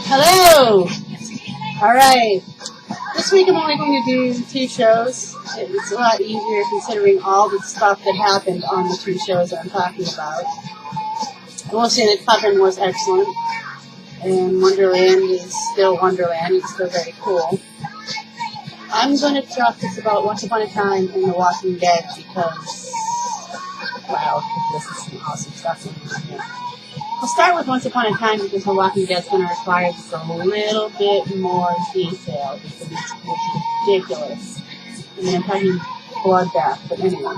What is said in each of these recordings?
Hello! Alright, this week I'm only going to do 2 shows. It's a lot easier considering all the stuff that happened on the 2 shows that I'm talking about. I will say that Puffin was excellent, and Wonderland is still Wonderland. It's still very cool. I'm going to talk just about Once Upon a Time in The Walking Dead because, wow, this is some awesome stuff in here. I'll start with Once Upon a Time because The Walking Dead is going to require just a little bit more detail because it's ridiculous. I mean, I'm talking bloodbath, but anyway.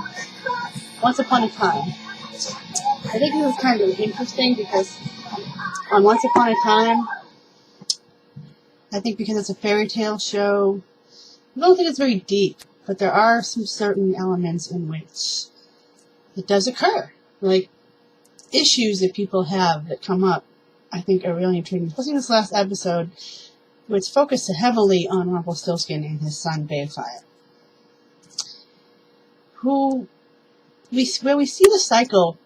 Once Upon a Time. I think this is kind of interesting because on Once Upon a Time, I think because it's a fairy tale show, I don't think it's very deep, but there are some certain elements in which it does occur. Like, issues that people have that come up, I think are really intriguing. Especially this last episode, which focused heavily on Rumpelstiltskin and his son Bayfire. Where we see the cycle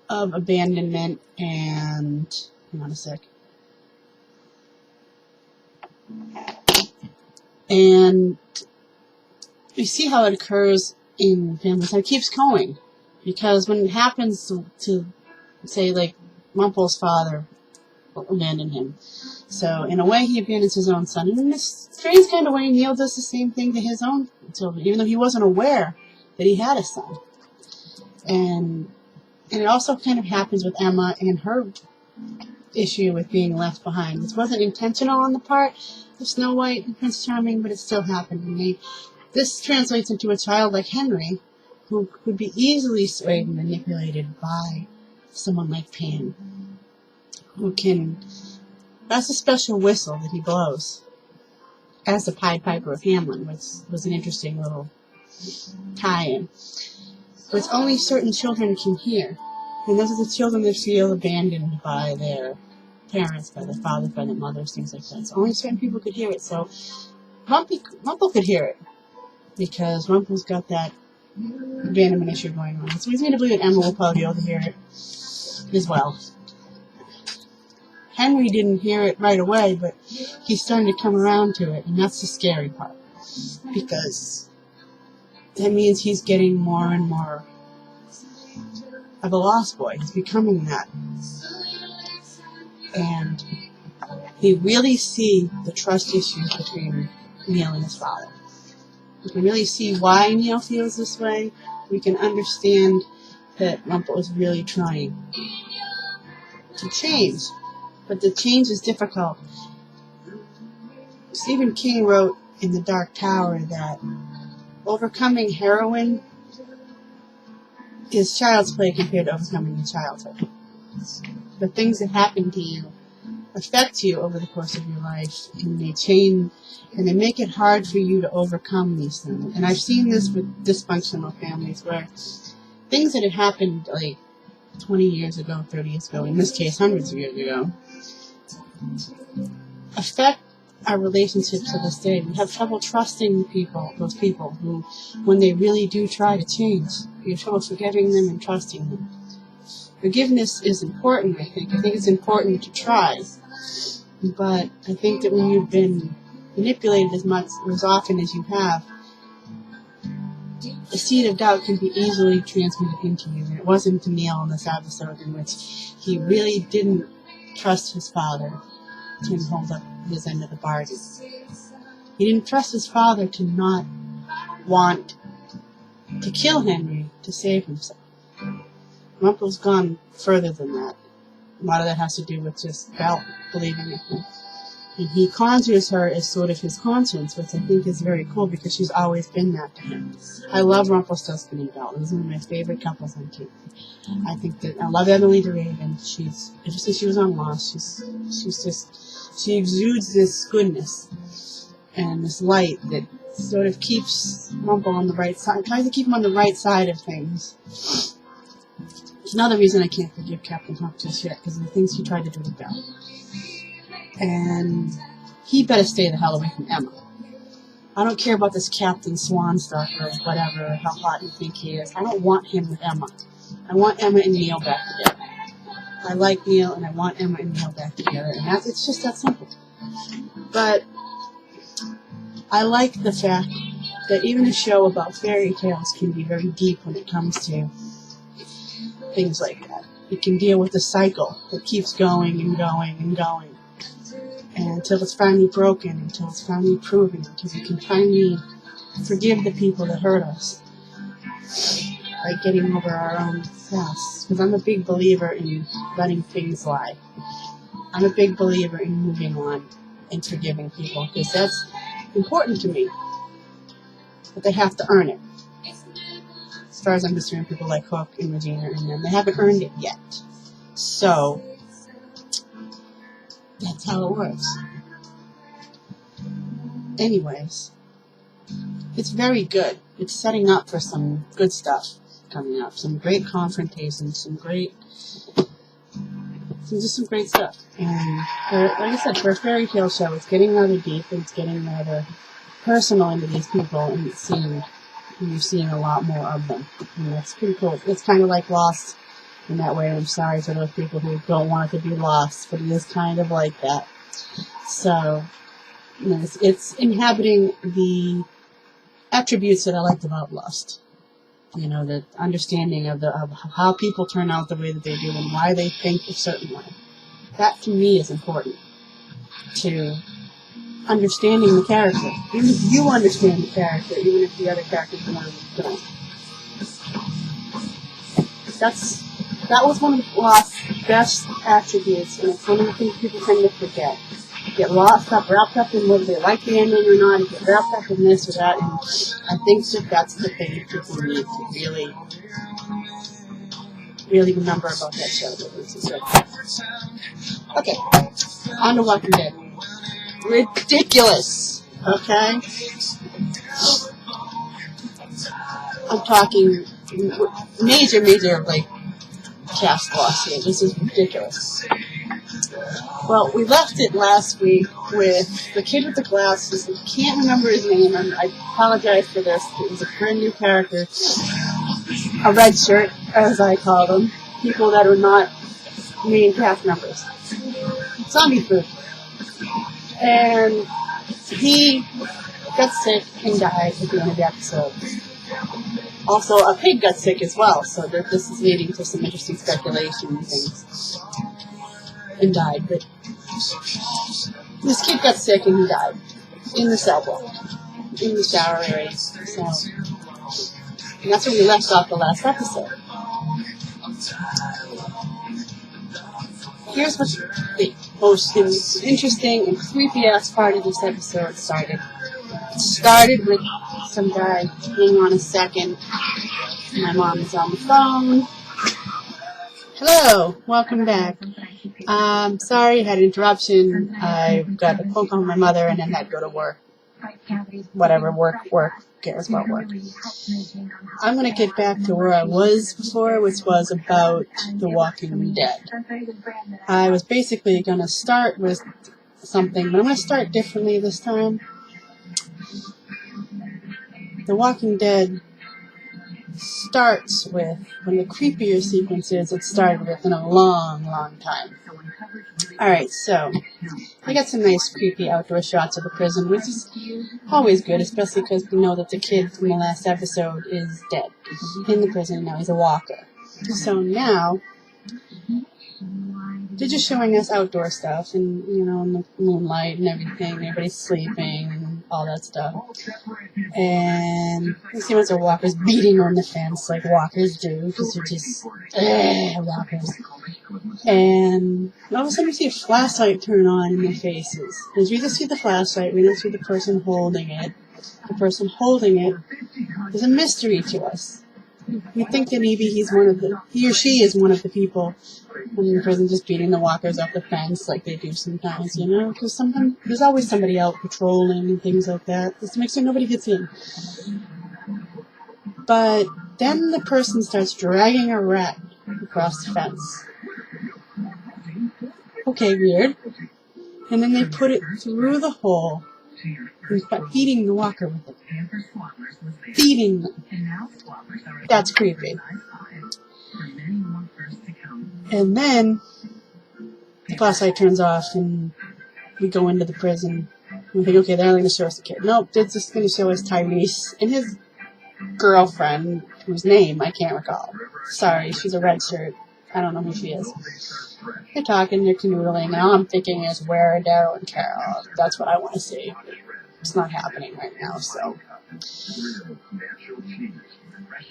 of abandonment and, hang on a sec. And we see how it occurs in families, and it keeps going. Because when it happens to say, like, Rumpel's father abandoned him. So, in a way, he abandons his own son. And in this strange kind of way, Neil does the same thing to his own children, even though he wasn't aware that he had a son. And it also kind of happens with Emma and her issue with being left behind. This wasn't intentional on the part of Snow White and Prince Charming, but it still happened. And this translates into a child like Henry, who could be easily swayed and manipulated by someone like Pan, who can, that's a special whistle that he blows, as the Pied Piper of Hamelin, which was an interesting little tie-in, which only certain children can hear, and those are the children that feel abandoned by their parents, by their fathers, by their mothers, things like that. So only certain people could hear it, so Rumpel could hear it, because Rumpel's got that abandonment issue going on. So we need to believe that Emma will probably be able to hear it as well. Henry didn't hear it right away, but he's starting to come around to it, and that's the scary part. Because that means he's getting more and more of a lost boy. He's becoming that. And we really see the trust issues between Neil and his father. We can really see why Neil feels this way. We can understand that Rumpel is really trying to change. But the change is difficult. Stephen King wrote in The Dark Tower that overcoming heroin is child's play compared to overcoming your childhood. The things that happen to you affect you over the course of your life, and they change, and they make it hard for you to overcome these things. And I've seen this with dysfunctional families where things that had happened like 20 years ago, 30 years ago, in this case hundreds of years ago, affect our relationships to this day. We have trouble trusting those people who, when they really do try to change, we have trouble forgiving them and trusting them. Forgiveness is important, I think. I think it's important to try. But I think that when you've been manipulated as often as you have, the seed of doubt can be easily transmitted into you. And it wasn't to Neil in this episode in which he really didn't trust his father to hold up his end of the bargain. He didn't trust his father to not want to kill Henry to save himself. Rumpel's gone further than that. A lot of that has to do with just Belle believing in him. And he conjures her as sort of his conscience, which I think is very cool because she's always been that to him. I love Rumpelstiltskin and Belle. Those are one of my favorite couples on TV. I think that I love Emily DeRaven. Ever since she was on Lost, she exudes this goodness and this light that sort of keeps Rumpel on the right side, tries to keep him on the right side of things. It's another reason I can't forgive Captain Hook just yet, because of the things he tried to do with Belle. And he better stay the hell away from Emma. I don't care about this Captain Swan stuff or whatever, how hot you think he is. I don't want him with Emma. I want Emma and Neil back together. I like Neil, and I want Emma and Neil back together, and it's just that simple. But I like the fact that even a show about fairy tales can be very deep when it comes to things like that. It can deal with the cycle that keeps going and going and going, and until it's finally broken, until it's finally proven, until we can finally forgive the people that hurt us by getting over our own past. Because I'm a big believer in letting things lie. I'm a big believer in moving on and forgiving people, because that's important to me. But they have to earn it. As far as I'm concerned, people like Hook and Regina and them, they haven't earned it yet. So, that's how it works. Anyways, it's very good. It's setting up for some good stuff coming up. Some great confrontations, some great stuff. And like I said, for a fairy tale show, it's getting rather deep, and it's getting rather personal into these people, and you're seeing a lot more of them. And that's pretty cool. It's kind of like Lost in that way. I'm sorry for those people who don't want it to be Lost, but it is kind of like that. So, it's inhabiting the attributes that I liked about Lost. The understanding of how people turn out the way that they do and why they think a certain way. That, to me, is important to understanding the character. Even if you understand the character, even if the other characters don't. That was one of Lost's best attributes, and it's one of the things people tend to forget. Get wrapped up in whether they like the ending or not, and get wrapped up in this or that, and I think that's the thing that people need to really, really remember about that show. Okay, on to Walking Dead. Ridiculous, okay? I'm talking major, cast loss here. This is ridiculous. Well, we left it last week with the kid with the glasses. I can't remember his name, and I apologize for this. It was a brand new character. A red shirt, as I call them. People that are not main cast members. Zombie food. And he got sick and died at the end of the episode. Also, a pig got sick as well, so this is leading to some interesting speculation and things. And died, but this kid got sick and he died in the cell block, in the shower area. So, and that's where we left off the last episode. Here's what the most interesting and creepy ass part of this episode started. It started with some guy. Hang on a second. My mom is on the phone. Hello, welcome back. Sorry, I had an interruption. I got a phone call from my mother and then had to go to work. Whatever, work cares about work. I'm going to get back to where I was before, which was about The Walking Dead. I was basically going to start with something, but I'm going to start differently this time. The Walking Dead starts with one of the creepier sequences it started with in a long time. Alright, so we got some nice creepy outdoor shots of the prison, which is always good, especially because we know that the kid from the last episode is dead in the prison. Now he's a walker. So now they're just showing us outdoor stuff, and in the moonlight and everything. Everybody's sleeping and all that stuff. And you see once the walkers beating on the fence like walkers do, because they're just walkers. And all of a sudden we see a flashlight turn on in their faces. Because we just see the flashlight, we don't see the person holding it. The person holding it is a mystery to us. We think that maybe he or she is one of the people in the prison just beating the walkers off the fence like they do sometimes, because sometimes there's always somebody out patrolling and things like that, just to make sure nobody gets in. But then the person starts dragging a rat across the fence. Okay, weird. And then they put it through the hole and start feeding the walker with it. Feeding them. That's creepy. And then the flashlight turns off, and we go into the prison. We think, okay, they're only going to show us the kid. Nope, they're just going to show us Tyrese and his girlfriend, whose name I can't recall. Sorry, she's a red shirt. I don't know who she is. They're talking, they're canoodling, and all I'm thinking is, where are Daryl and Carol? That's what I want to see. It's not happening right now, so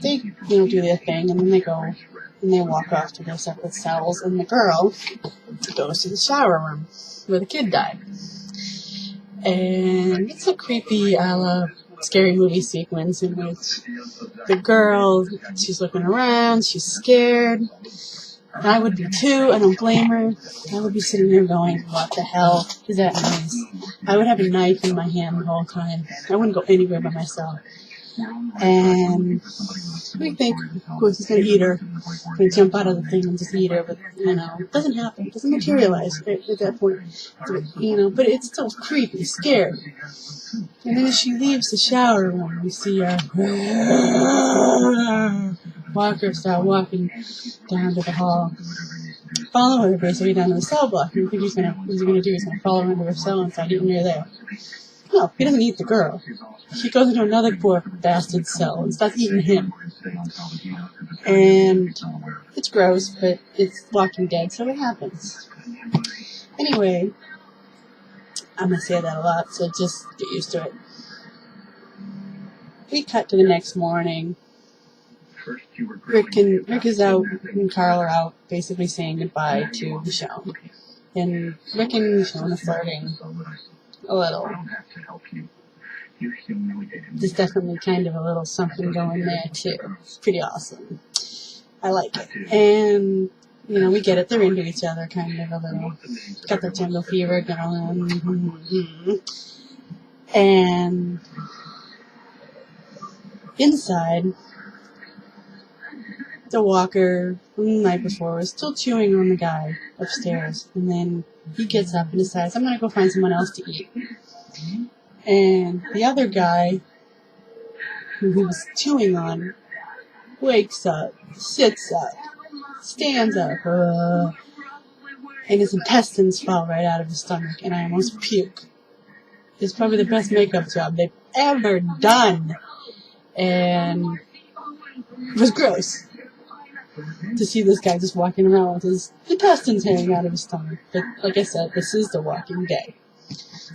they, do their thing, and then they go and they walk off to their separate cells, and the girl goes to the shower room where the kid died. And it's a creepy, scary movie sequence in which the girl, she's looking around, she's scared. And I would be too, I don't blame her. I would be sitting there going, what the hell is that noise? I would have a knife in my hand the whole time. I wouldn't go anywhere by myself. And we think, of course, he's going to eat her. He's going to jump out of the thing and just eat her. But, it doesn't happen. It doesn't materialize at that point. But it's still creepy, scary. And then as she leaves the shower room, we see her walker start walking down to the hall. Follow her basically down to the cell block. And you think what's he going to do? He's going to follow her into her cell and start eating her there. No, he doesn't eat the girl. He goes into another poor bastard's cell and starts eating him. And it's gross, but it's Walking Dead, so it happens. Anyway, I'm going to say that a lot, so just get used to it. We cut to the next morning. Rick is out and Carl are out, basically saying goodbye to Michonne. And Rick and Michonne are flirting a little. There's definitely kind of a little something going there too. It's pretty awesome. I like it. And, we get it. They're into each other kind of a little. Got the jungle fever going. And inside, the walker from the night before was still chewing on the guy upstairs. And then he gets up and decides, I'm going to go find someone else to eat. And the other guy, who he was chewing on, wakes up, sits up, stands up, and his intestines fall right out of his stomach, and I almost puke. It's probably the best makeup job they've ever done. And it was gross to see this guy just walking around with his intestines hanging out of his stomach. But like I said, this is The Walking Dead.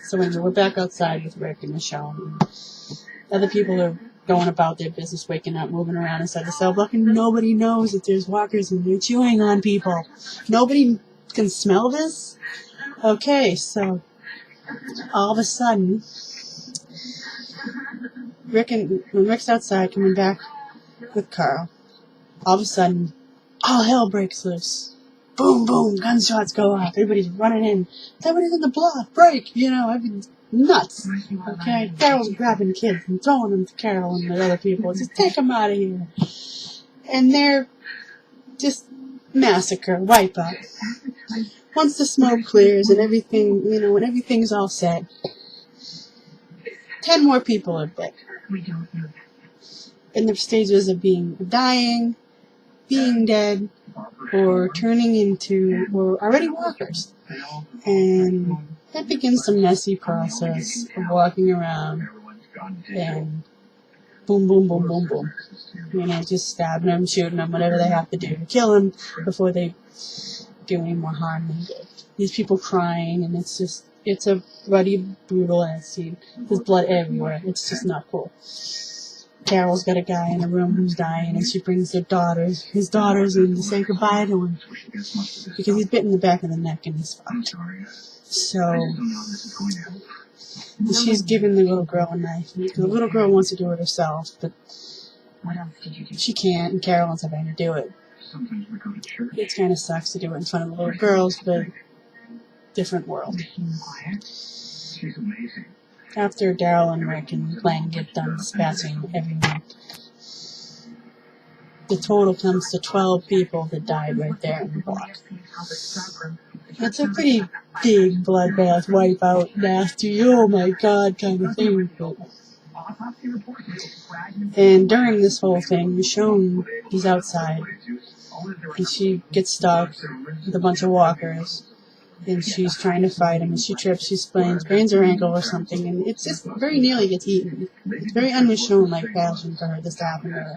So anyway, we're back outside with Rick and Michonne. Other people are going about their business, waking up, moving around inside the cell block, and nobody knows that there's walkers and they're chewing on people. Nobody can smell this? Okay, so all of a sudden, when Rick's outside coming back with Carl, all of a sudden, all hell breaks loose. Boom, boom, gunshots go off. Everybody's running in. Somebody's in the block. Break. I've been nuts. Okay, Carol's grabbing kids and throwing them to Carol and the other people. Just take them out of here. And they're just massacre, wipe out. Once the smoke clears and everything, when everything's all set, 10 more people are dead. In the stages of dying, being dead, or turning into, or already walkers. And that begins some messy process of walking around and boom, boom, boom, boom, boom. Just stabbing them, shooting them, whatever they have to do to kill them before they do any more harm than good. These people crying, and it's a bloody, brutal ass scene. There's blood everywhere. It's just not cool. Carol's got a guy in a room who's dying, and she brings his daughters in to say goodbye to him. Because he's bitten the back of the neck and he's fucked. So, she's giving the little girl a knife. The little girl wants to do it herself, but she can't, and Carol ends up having to do it. It kind of sucks to do it in front of the little girls, but different world. After Daryl and Rick and Glenn get done dispatching everyone, the total comes to 12 people that died right there in the block. It's a pretty big bloodbath, wipeout, nasty, oh my god kind of thing. And during this whole thing, Michonne is outside, and she gets stuck with a bunch of walkers. and she's trying to fight him, and she trips, she sprains her ankle or something, and it's just very nearly gets eaten. It's very unmishown-like passion for her this to happen to her.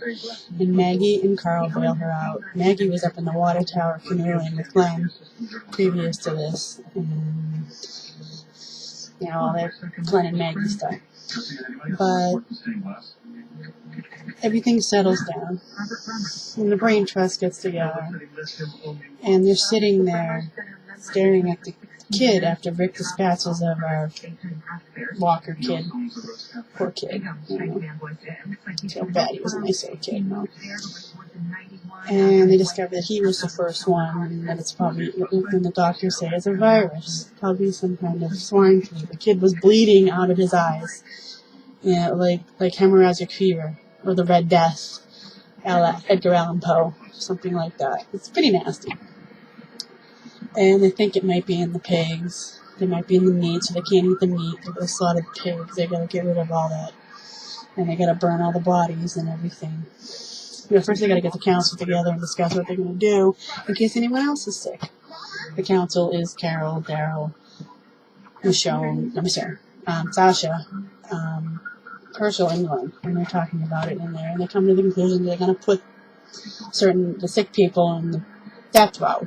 And Maggie and Carl bail her out. Maggie was up in the water tower canoeing with Glenn previous to this, and all that Glenn and Maggie stuff. But everything settles down, and the brain trust gets together, and they're sitting there staring at the kid after Rick dispatches of our Walker kid. Poor kid. I feel bad, he was a nice little kid, no? And they discover that he was the first one, and that it's probably, when the doctors say it's a virus, probably some kind of swine flu. The kid was bleeding out of his eyes, like hemorrhagic fever, or the Red Death, a la Edgar Allan Poe, something like that. It's pretty nasty. And they think it might be in the pigs. They might be in the meat, so they can't eat the meat. They're going to slaughter the pigs. They got to get rid of all that. And they got to burn all the bodies and everything. First they got to get the council together and discuss what they're going to do in case anyone else is sick. The council is Carol, Daryl, Michonne, Sasha, Herschel, and Glenn. And they're talking about it in there. And they come to the conclusion they're going to put the sick people in the death row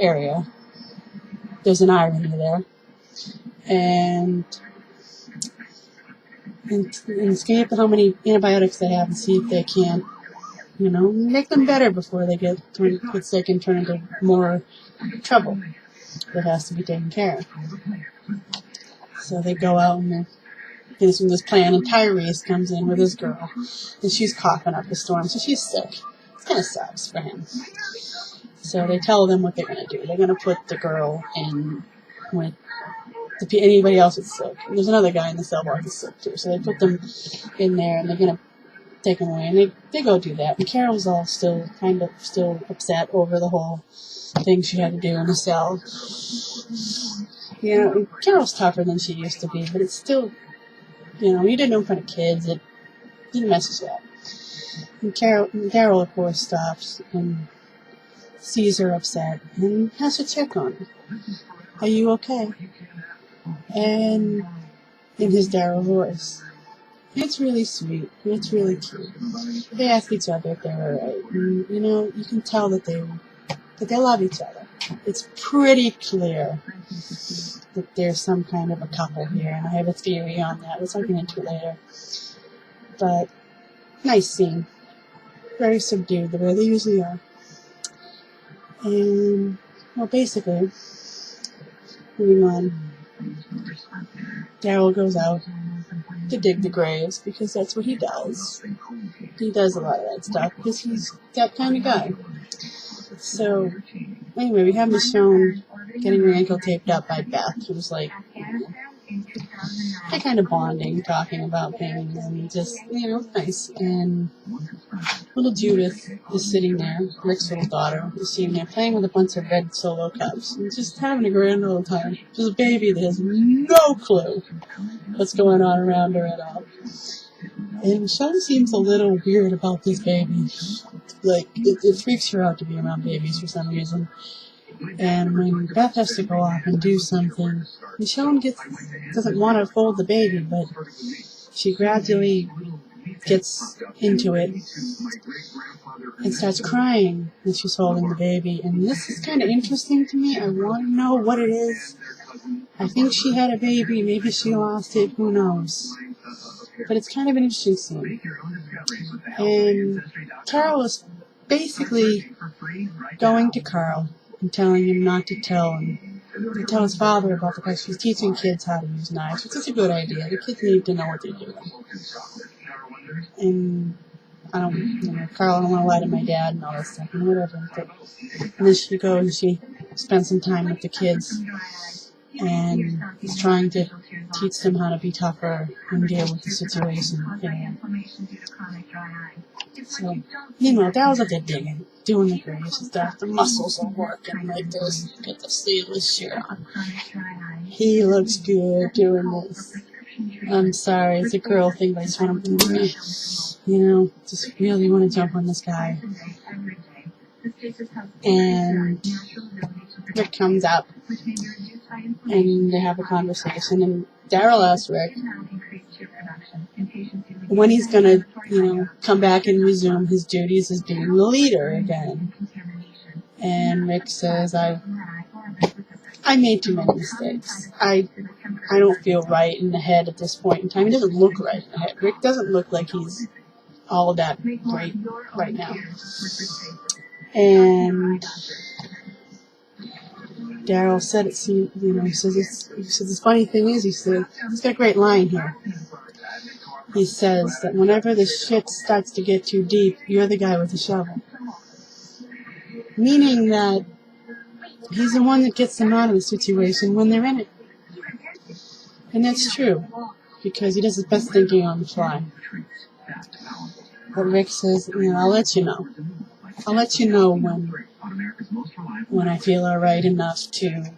area. There's an irony there. And scan how many antibiotics they have and see if they can't, make them better before they get sick and turn into more trouble that has to be taken care of. So they go out and they're finishing this plan, and Tyrese comes in with his girl, and she's coughing up a storm, so she's sick. It kind of sucks for him. So they tell them what they're going to do. They're going to put the girl in with anybody else that's sick. And there's another guy in the cell block that's sick too. So they put them in there, and they're going to take them away. And they go do that. And Carol's all still upset over the whole thing she had to do in the cell. Carol's tougher than she used to be, but it's still, you didn't know in front of kids. It messes you up. And Daryl, of course, stops and sees her upset and has to check on her. Are you okay? And in his Daryl voice. It's really sweet. It's really cute. They ask each other if they're alright. And, you can tell that they love each other. It's pretty clear that there's some kind of a couple here, and I have a theory on that. We'll get into it later. But, nice scene. Very subdued, the way they usually are. And, basically, moving on, Daryl goes out to dig the graves, because that's what he does. He does a lot of that stuff, because he's that kind of guy. So, anyway, we have Michonne getting her ankle taped up by Beth, who's like, they're kind of bonding, talking about things, and just, nice. And little Judith is sitting there, Rick's little daughter, is sitting there playing with a bunch of red Solo cups, and just having a grand old time. She's a baby that has no clue what's going on around her at all. And Michonne seems a little weird about this baby. Like, it freaks her out to be around babies for some reason. And when Beth has to go off and do something, Michonne doesn't want to hold the baby, but she gradually gets into it and starts crying as she's holding the baby. And this is kind of interesting to me. I want to know what it is. I think she had a baby. Maybe she lost it. Who knows? But it's kind of an interesting scene. And Carol is basically going to Carl and telling him not to tell his father about the fact she's teaching kids how to use knives, which is a good idea. The kids need to know what they're doing. And Carl, I don't want to lie to my dad and all that stuff and whatever. And then she goes and she spends some time with the kids and is trying to teach them how to be tougher and deal with the situation. So, meanwhile, Daryl's out there digging, doing the graves and stuff. The muscles are working like this. Get the sleeveless shirt on. He looks good doing this. I'm sorry, it's a girl thing, but I just want to, just really want to jump on this guy. And Rick comes up, and they have a conversation, and Daryl asks Rick when he's gonna, come back and resume his duties as being the leader again. And Rick says, I made too many mistakes. I don't feel right in the head at this point in time. He doesn't look right in the head. Rick doesn't look like he's all of that great right now. And Daryl said it seemed, he says the funny thing is, he's got a great line here. He says that whenever the shit starts to get too deep, you're the guy with the shovel. Meaning that he's the one that gets them out of the situation when they're in it. And that's true, because he does his best thinking on the fly. But Rick says, I'll let you know. I'll let you know when I feel alright enough to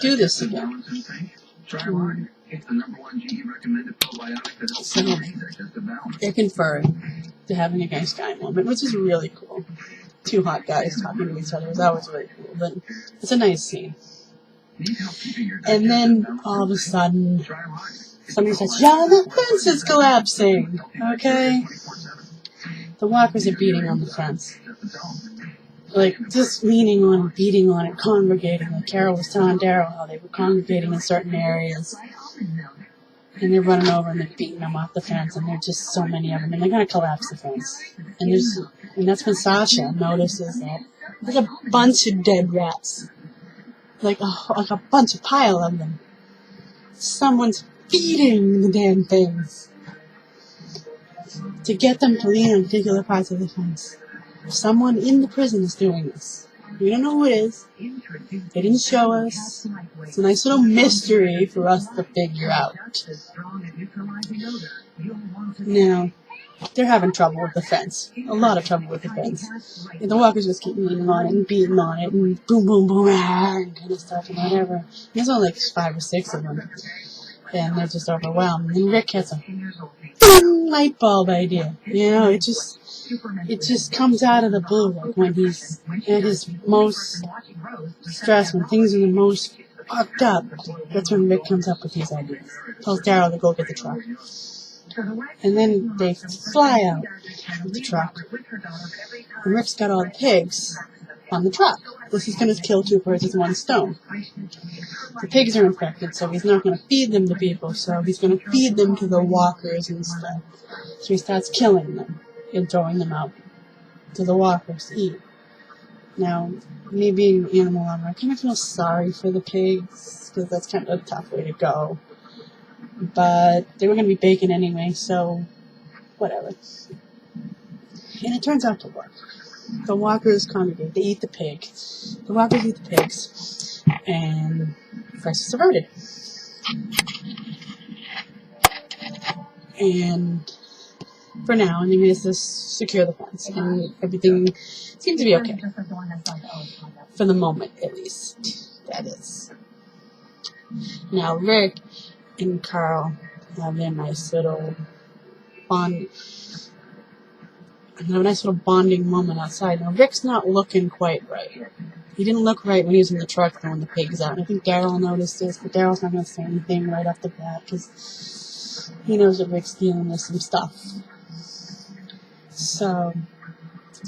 do this again. So they're conferring to having a nice guy moment, which is really cool. Two hot guys talking to each other is always really cool, but it's a nice scene. And then all of a sudden, somebody says, "Yeah, the fence is collapsing." Okay, the walkers are beating on the fence, like just leaning on, beating on it, congregating. Like Carol was telling Daryl how they were congregating in certain areas, and they're running over and they're beating them off the fence, and there's just so many of them, and they're gonna collapse the fence. And that's when Sasha notices that there's a bunch of dead rats, like a bunch of pile of them. Someone's feeding the damn things to get them to lean on particular parts of the fence. Someone in the prison is doing this. We don't know who it is. They didn't show us. It's a nice little mystery for us to figure out. Now, they're having trouble with the fence. A lot of trouble with the fence. And the walkers just keep leaning on it and beating on it and boom, boom, boom, and kind of stuff and whatever. There's only like 5 or 6 of them. And they're just overwhelmed. And Rick has a light bulb idea. It just comes out of the blue, like when he's at his most stressed, when things are the most fucked up. That's when Rick comes up with these ideas. Tells Daryl to go get the truck. And then they fly out with the truck. And Rick's got all the pigs on the truck. This is going to kill 2 birds with 1 stone. The pigs are infected, so he's not going to feed them to people, so he's going to feed them to the walkers instead. So he starts killing them and throwing them out to the walkers to eat. Now, me being an animal lover, I kind of feel sorry for the pigs, because that's kind of a tough way to go. But they were going to be bacon anyway, so whatever. And it turns out to work. The walkers congregate. They eat the pig. The walkers eat the pigs. And the crisis is averted. And for now, and they managed to secure the fence. And everything seems to be okay. For the moment, at least. That is. Now, Rick and Carl have a nice little bonding moment outside. Now, Rick's not looking quite right. He didn't look right when he was in the truck throwing the pigs out. And I think Daryl noticed this, but Daryl's not going to say anything right off the bat because he knows that Rick's dealing with some stuff. So,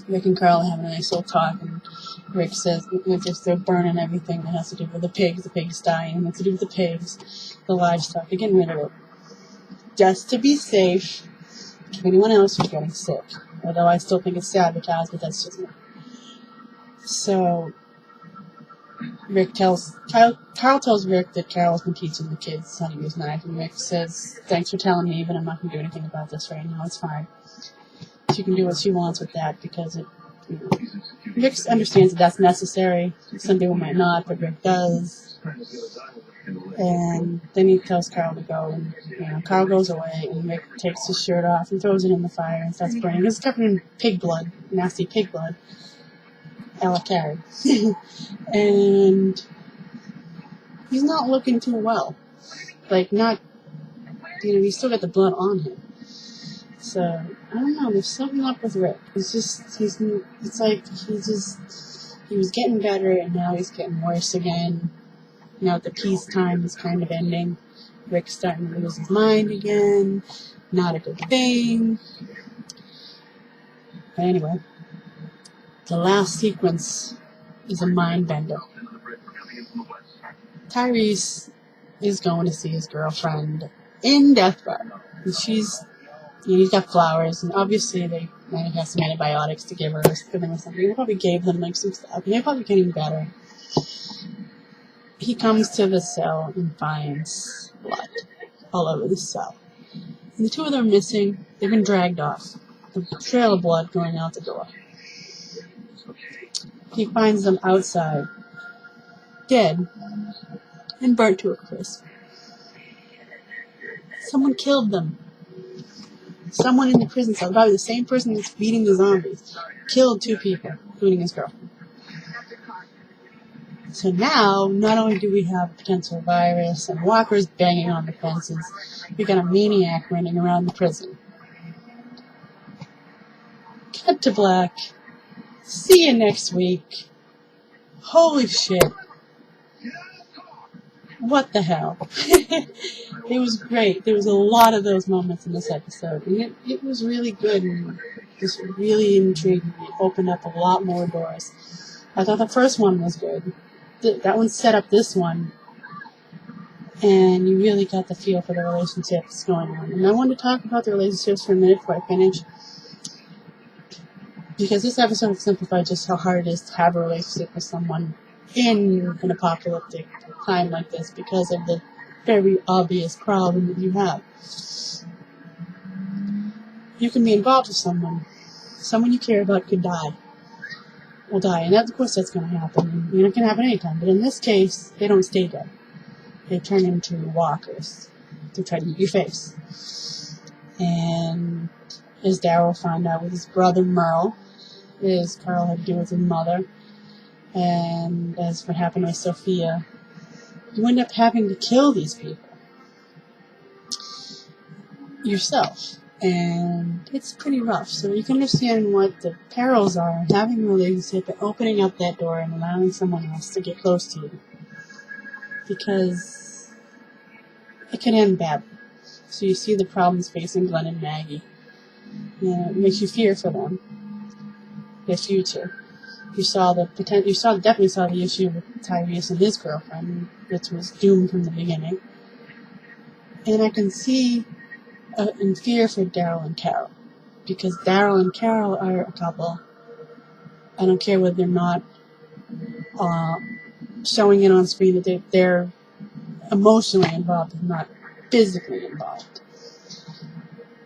Rick and Carl are having a nice little talk, and Rick says if they're burning everything that has to do with the pigs dying, that's to do with the pigs, the livestock, they're getting rid of it. Just to be safe, if anyone else is getting sick. Although I still think it's sabotage, but that's just me. So, Carl tells Rick that Carol's been teaching the kids how to use knives, and Rick says, "Thanks for telling me, but I'm not going to do anything about this right now, it's fine. She can do what she wants with that, because Rick understands that that's necessary. Some people might not, but Rick does." And then he tells Carl to go, and Carl goes away, and Rick takes his shirt off and throws it in the fire and starts burning. It's covered in pig blood, nasty pig blood, a la Carrie. And he's not looking too well. He's still got the blood on him. So, I don't know, there's something up with Rick. He he was getting better, and now he's getting worse again. Now the peacetime is kind of ending. Rick's starting to lose his mind again. Not a good thing. But anyway, the last sequence is a mind bender. Tyrese is going to see his girlfriend in Death Bar. And he's got flowers, and obviously they might have some antibiotics to give her or something. They probably gave them like some stuff, and they're probably getting better. He comes to the cell and finds blood all over the cell. And the two of them are missing. They've been dragged off. The trail of blood going out the door. He finds them outside, dead, and burnt to a crisp. Someone killed them. Someone in the prison cell, probably the same person that's feeding the zombies, killed two people, including his girlfriend. So now, not only do we have a potential virus and walkers banging on the fences, we got a maniac running around the prison. Cut to black. See you next week. Holy shit. What the hell? It was great. There was a lot of those moments in this episode, and it was really good and just really intriguing. It opened up a lot more doors. I thought the first one was good. That one set up this one, and you really got the feel for the relationships going on. And I wanted to talk about the relationships for a minute before I finish, because this episode exemplified just how hard it is to have a relationship with someone in an apocalyptic time like this, because of the very obvious problem that you have. You can be involved with someone you care about could die. Will die, and of course that's going to happen. And it can happen anytime, but in this case, they don't stay dead. They turn into walkers. They try to eat your face. And as Daryl found out with his brother Merle, as Carl had to do with his mother, and as what happened with Sophia, you end up having to kill these people yourself. And it's pretty rough. So you can understand what the perils are of having a relationship and opening up that door and allowing someone else to get close to you. Because it can end badly. So you see the problems facing Glenn and Maggie. And it makes you fear for them, their future. Definitely saw the issue with Tyrese and his girlfriend, which was doomed from the beginning. And I can see in fear for Daryl and Carol, because Daryl and Carol are a couple. I don't care whether they're not showing it on screen that they're emotionally involved and not physically involved.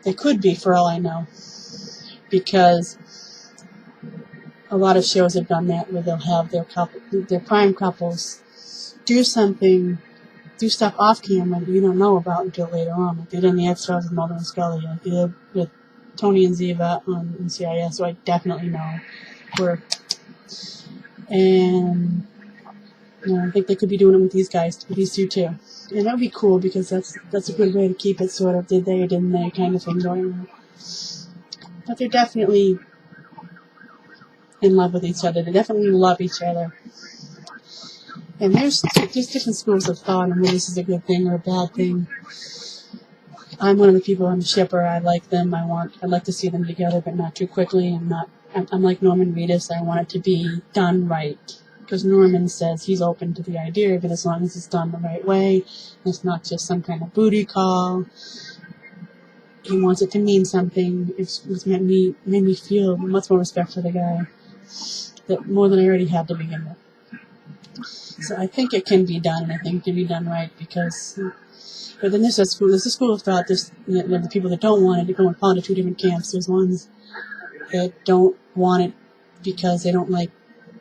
They could be, for all I know, because a lot of shows have done that, where they'll have their prime couples do stuff off camera that you don't know about until later on. Like they did in the X-Files with Mulder and Scully, like they did with Tony and Ziva on NCIS, so I definitely know and I think they could be doing it with these guys, with these two too. And that would be cool, because that's a good way to keep it sort of did they or didn't they kind of thing going on. But they're definitely in love with each other. They definitely love each other. And there's different schools of thought on whether this is a good thing or a bad thing. I'm one of the people, I'm a shipper. I like them. I'd like to see them together, but not too quickly. I'm like Norman Reedus. I want it to be done right. Because Norman says he's open to the idea of it as long as it's done the right way. It's not just some kind of booty call. He wants it to mean something. It's made me feel much more respect for the guy, that more than I already had to begin with. So I think it can be done, and I think it can be done right, because, but then there's a school of thought, the people that don't want it, they go and fall into two different camps. There's ones that don't want it because they don't like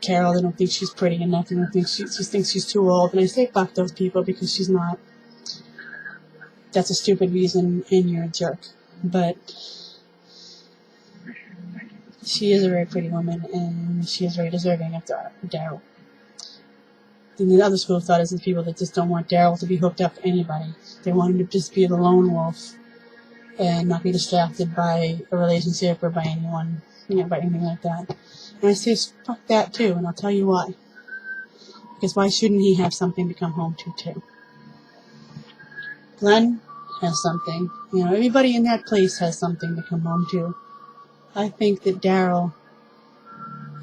Carol, they don't think she's pretty enough, they don't think she thinks she's too old, and I say fuck those people, because she's not. That's a stupid reason, and you're a jerk. But she is a very pretty woman, and she is very deserving of Daryl. Then the other school of thought is the people that just don't want Daryl to be hooked up to anybody. They want him to just be the lone wolf and not be distracted by a relationship or by anyone, by anything like that. And I say, fuck that too, and I'll tell you why. Because why shouldn't he have something to come home to too? Glenn has something. You know, everybody in that place has something to come home to. I think that Daryl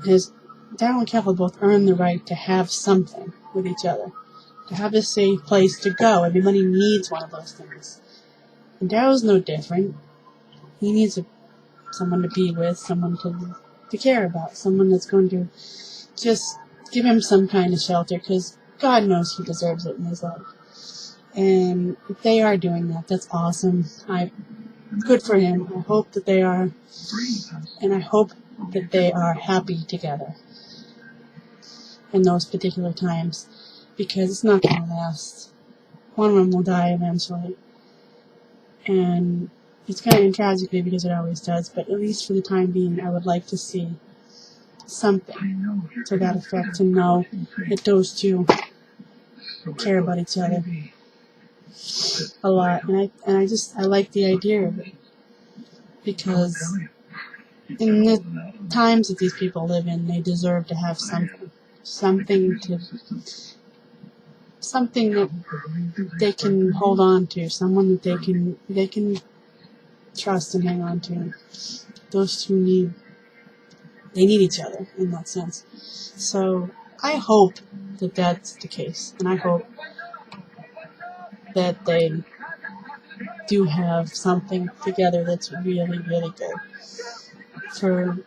and Carol both earn the right to have something with each other. To have a safe place to go. Everybody needs one of those things. And Daryl's no different. He needs someone to be with, someone to care about, someone that's going to just give him some kind of shelter, because God knows he deserves it in his life. And if they are doing that, that's awesome. Good for him. I hope that they are, and I hope that they are happy together in those particular times, because it's not going to last. One of them will die eventually. And it's going to end tragically, because it always does, but at least for the time being, I would like to see something to that effect, to know that those two care about each other a lot. And I like the idea of it, because in the times that these people live in, they deserve to have something that they can hold on to, someone that they can trust and hang on to. Those two need each other in that sense. So I hope that that's the case, and I hope that they do have something together that's really, really good.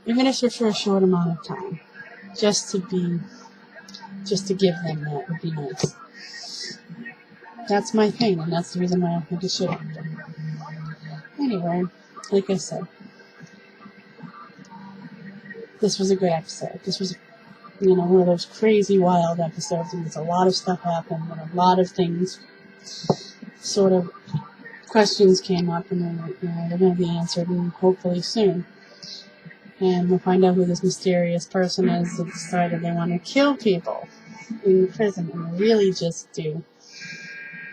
Even if it's for a short amount of time, just to give them that would be nice. That's my thing, and that's the reason why I think it should happen. Anyway, like I said, this was a great episode. This was, one of those crazy, wild episodes, and there's a lot of stuff happened, and a lot of things, sort of, questions came up, and they're going to be answered, and hopefully soon. And we'll find out who this mysterious person is that decided they want to kill people in prison and really just do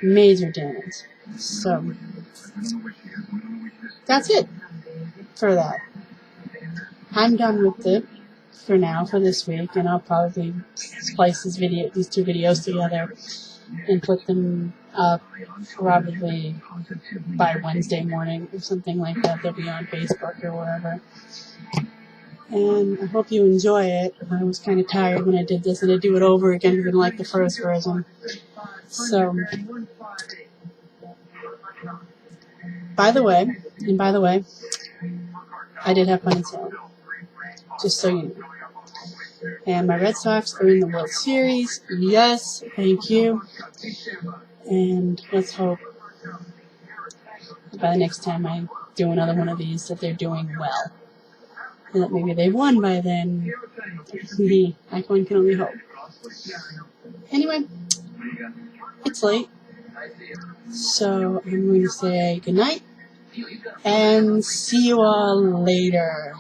major damage. So, that's it for that. I'm done with it for now, for this week, and I'll probably splice these two videos together and put them up probably by Wednesday morning or something like that. They'll be on Facebook or wherever. And I hope you enjoy it. I was kind of tired when I did this, and I do it over again even like the first version. So, by the way, I did have fun in Salem. Just so you know. And my Red Sox are in the World Series. Yes, thank you. And let's hope by the next time I do another one of these that they're doing well. And that maybe they won by then. One can only hope. Anyway, it's late. So I'm going to say goodnight. And see you all later.